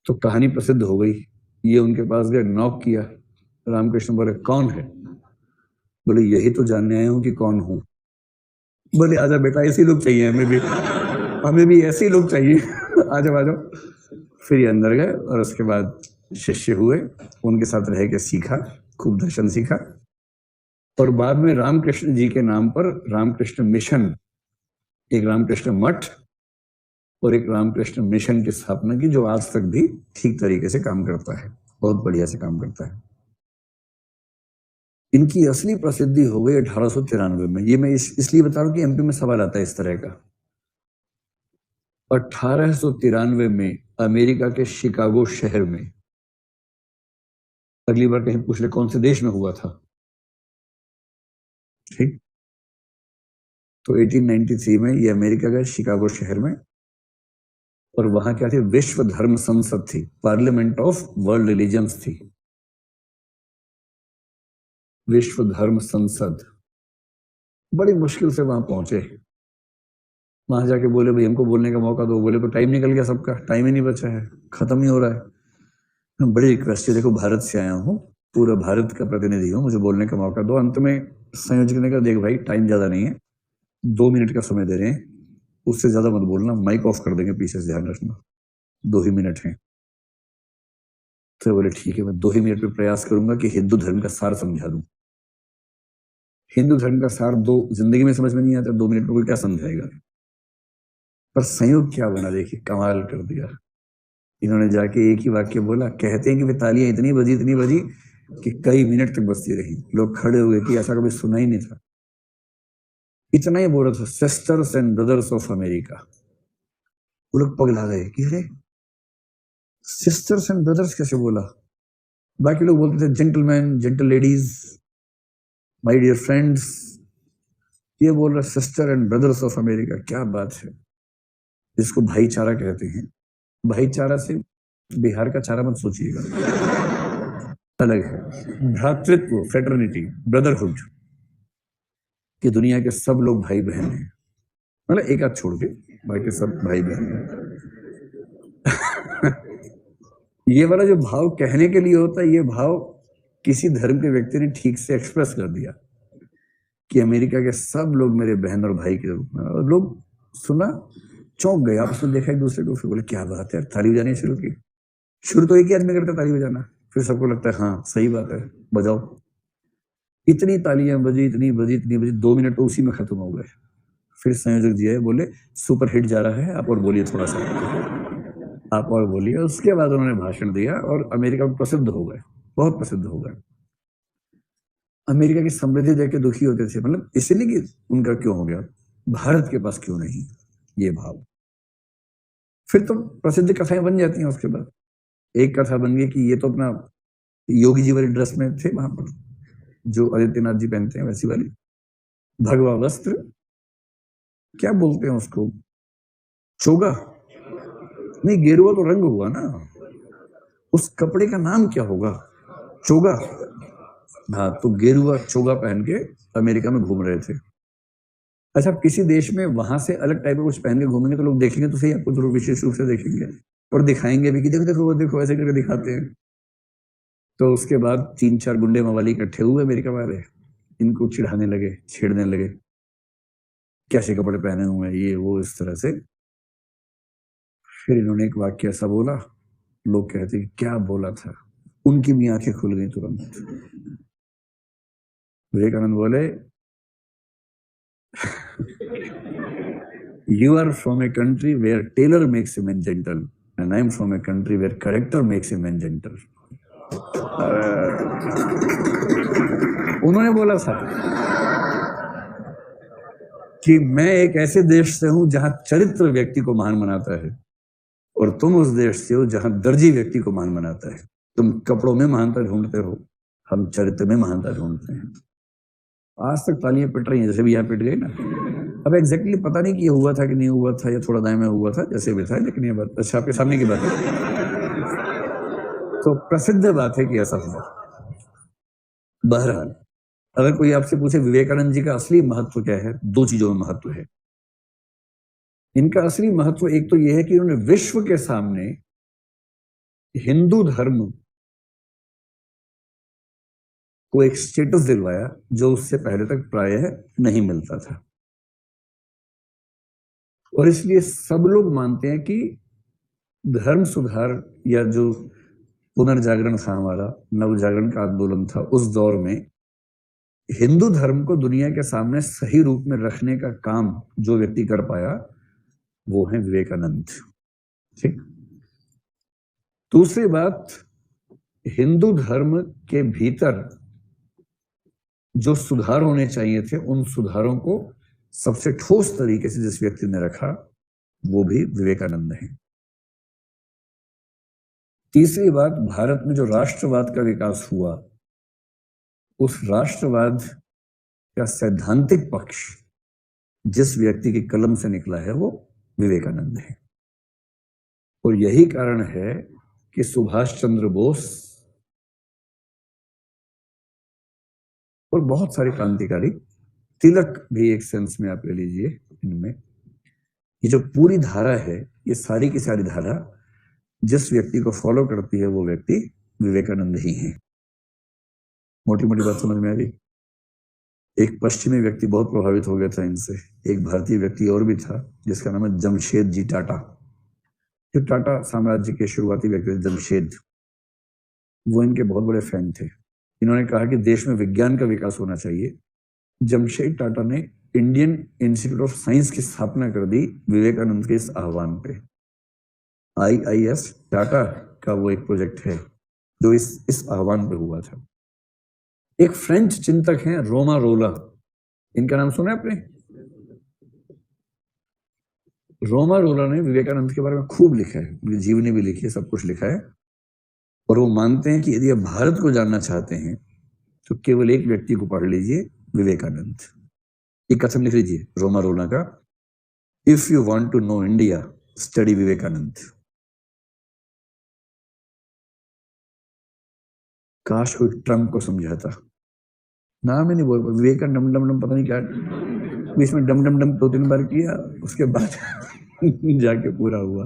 तो कहानी प्रसिद्ध हो गई। ये उनके पास गए, नॉक किया। रामकृष्ण बोले कौन है? बोले यही तो जानने आया हूं कि कौन हूं। बोले आजा बेटा, ऐसे लोग चाहिए हमें भी ऐसे ही लोग चाहिए। आ जाओ। फिर ये अंदर गए और उसके बाद शिष्य हुए, उनके साथ रह के सीखा, खूब दर्शन सीखा। और बाद में रामकृष्ण जी के नाम पर रामकृष्ण मिशन, एक रामकृष्ण मठ और एक रामकृष्ण मिशन की स्थापना की, जो आज तक भी ठीक तरीके से काम करता है, बहुत बढ़िया से काम करता है। इनकी असली प्रसिद्धि हो गई 1893 में। ये मैं इसलिए बता रहा हूं कि एमपी में सवाल आता है इस तरह का। 1893 में अमेरिका के शिकागो शहर में, अगली बार कहीं पूछ ले कौन से देश में हुआ था, ठीक? तो 1893 में ये अमेरिका गए, शिकागो शहर में, और वहां क्या थी? विश्व धर्म संसद थी, पार्लियामेंट ऑफ वर्ल्ड रिलीजन्स थी, विश्व धर्म संसद। बड़ी मुश्किल से वहां पहुंचे। वहां जाके बोले भाई हमको बोलने का मौका दो। बोले तो टाइम निकल गया, सबका टाइम ही नहीं बचा है, खत्म ही हो रहा है। बड़ी रिक्वेस्ट है, देखो भारत से आया हूँ, पूरा भारत का प्रतिनिधि हूँ, मुझे बोलने का मौका दो। अंत में संयोजक ने कहा देख भाई टाइम ज्यादा नहीं है, 2 मिनट का समय दे रहे हैं, उससे ज्यादा मत बोलना, माइक ऑफ कर देंगे, पीछे से ध्यान रखना, 2 ही मिनट है। तो बोले ठीक है, मैं 2 ही मिनट में प्रयास करूंगा कि हिंदू धर्म का सार समझा दूं। हिंदू धर्म का सार दो जिंदगी में समझ में नहीं आता, 2 मिनट में कोई क्या समझाएगा? पर संयोग क्या बना, देखिए कमाल कर दिया। इन्होंने जाके एक ही वाक्य बोला। कहते हैं कि वे तालियां इतनी बजी कि कई मिनट तक बजती रही, लोग खड़े हो गए कि ऐसा कभी सुना ही नहीं था। इतना ही बोला था, sisters and brothers of America. वो लोग पगला गए कि अरे सिस्टर्स एंड ब्रदर्स कैसे बोला? बाकी लोग बोलते थे gentleman, gentle ladies, my dear friends. ये बोल रहा sister and brothers of America, क्या बात है! इसको भाईचारा कहते हैं। भाईचारा से बिहार का चारा मत सोचिएगा, अलग है। भ्रातृत्व, फ्रेटर्निटी, ब्रदरहुड, कि दुनिया के सब लोग भाई बहन हैं, मतलब एक आध छोड़ के बाकी सब भाई बहन हैं। ये वाला जो भाव कहने के लिए होता है, ये भाव किसी धर्म के व्यक्ति ने ठीक से एक्सप्रेस कर दिया कि अमेरिका के सब लोग मेरे बहन और भाई के रूप में। और लोग सुना, चौंक गए, आपस में देखा एक दूसरे को, फिर बोले क्या बात है, ताली बजानी शुरू की। शुरू तो एक ही आदमी करता ताली बजाना, फिर सबको लगता है हाँ सही बात है, बजाओ। इतनी तालियां बजी, इतनी बजी, 2 मिनट तो उसी में खत्म हो गए। फिर संयोजक जी आए, बोले सुपर हिट जा रहा है, आप और बोलिए थोड़ा सा, आप और बोलिए। उसके बाद उन्होंने भाषण दिया और अमेरिका में प्रसिद्ध हो गए, बहुत प्रसिद्ध हो गए। अमेरिका की समृद्धि देख के दुखी होते थे, मतलब इसलिए कि उनका क्यों हो गया, भारत के पास क्यों नहीं, ये भाव। फिर तो प्रसिद्ध कथाएं बन जाती हैं। उसके बाद एक कथा बन गई कि ये तो अपना योगी जी वाली ड्रेस में थे वहां पर, जो आदित्यनाथ जी पहनते हैं, वैसी वाली भगवा वस्त्र, क्या बोलते हैं उसको, चोगा नहीं, गेरुआ तो रंग हुआ ना, उस कपड़े का नाम क्या होगा, चोगा। हाँ, तो गेरुआ चोगा पहन के अमेरिका में घूम रहे थे। अच्छा, किसी देश में वहां से अलग टाइप का कुछ पहन के घूमेंगे तो लोग देखेंगे तो सही, आपको जरूर विशेष रूप से देखेंगे और दिखाएंगे भी कि देखो देखो देखो, ऐसे करके दिखाते हैं। तो उसके बाद 3-4 गुंडे मवाली इकट्ठे हुए अमेरिका वाले, इनको चिढ़ाने लगे, छेड़ने लगे, कैसे कपड़े पहने हुए हैं, ये वो, इस तरह से। फिर इन्होंने एक वाक्य ऐसा बोला, लोग कहते हैं क्या बोला था, उनकी भी आंखें खुल गई तुरंत। विवेकानंद बोले you are from a country where tailor makes a man gentle and I am from a country where character makes a man gentle. उन्होंने बोला था कि मैं एक ऐसे देश से हूं जहां चरित्र व्यक्ति को महान बनाता है, और तुम उस देश से हो जहां दर्जी व्यक्ति को महान बनाता है। तुम कपड़ों में महानता ढूंढते हो, हम चरित्र में महानता ढूंढते हैं। आज तक तालियां पिट रही हैं, जैसे भी यहाँ पिट गई ना। अब एग्जैक्टली पता नहीं कि ये हुआ था कि नहीं हुआ था, या थोड़ा दाएं में हुआ था, जैसे भी था, लेकिन ये बात अच्छा आपके सामने की बात है। तो प्रसिद्ध बात है कि ऐसा हुआ। बहरहाल, अगर कोई आपसे पूछे विवेकानंद जी का असली महत्व क्या है, 2 चीजों में महत्व है इनका। असली महत्व एक तो यह है कि उन्होंने विश्व के सामने हिंदू धर्म को एक स्टेटस दिलवाया जो उससे पहले तक प्रायः नहीं मिलता था। और इसलिए सब लोग मानते हैं कि धर्म सुधार या जो पुनर्जागरण था, हमारा नवजागरण का आंदोलन था, उस दौर में हिंदू धर्म को दुनिया के सामने सही रूप में रखने का काम जो व्यक्ति कर पाया वो है विवेकानंद। ठीक। दूसरी बात, हिंदू धर्म के भीतर जो सुधार होने चाहिए थे उन सुधारों को सबसे ठोस तरीके से जिस व्यक्ति ने रखा वो भी विवेकानंद है। तीसरी बात, भारत में जो राष्ट्रवाद का विकास हुआ उस राष्ट्रवाद का सैद्धांतिक पक्ष जिस व्यक्ति की कलम से निकला है वो विवेकानंद है। और यही कारण है कि सुभाष चंद्र बोस और बहुत सारे क्रांतिकारी, तिलक भी एक सेंस में आप ले लीजिए, इनमें ये जो पूरी धारा है, ये सारी की सारी धारा जिस व्यक्ति को फॉलो करती है वो व्यक्ति विवेकानंद ही है। मोटी मोटी बात समझ में आ रही? एक पश्चिमी व्यक्ति बहुत प्रभावित हो गया था इनसे। एक भारतीय व्यक्ति और भी था जिसका नाम है जमशेद जी टाटा। जो टाटा साम्राज्य के शुरुआती व्यक्ति थे, जमशेद, वो इनके बहुत बड़े फैन थे। इन्होंने कहा कि देश में विज्ञान का विकास होना चाहिए। जमशेद टाटा ने इंडियन इंस्टीट्यूट ऑफ साइंस की स्थापना कर दी विवेकानंद के इस आह्वान पे। IIS टाटा का वो एक प्रोजेक्ट है जो इस आह्वान पे हुआ था। एक फ्रेंच चिंतक हैं रोमा रोला, इनका नाम सुना है आपने? रोमा रोला ने विवेकानंद के बारे में खूब लिखा है, उनकी जीवनी भी लिखी है, सब कुछ लिखा है। और वो मानते हैं कि यदि आप भारत को जानना चाहते हैं तो केवल एक व्यक्ति को पढ़ लीजिए, विवेकानंद। एक कथन लिख लीजिए रोमा रोला का, if you want to know India study Vivekananda. काश कोई ट्रम्प को समझाता, नाम ही नहीं बोल, विवेकानंद डम डम डम पता नहीं क्या, बीच में डम डम डम 2-3 बार किया, उसके बाद जाके पूरा हुआ।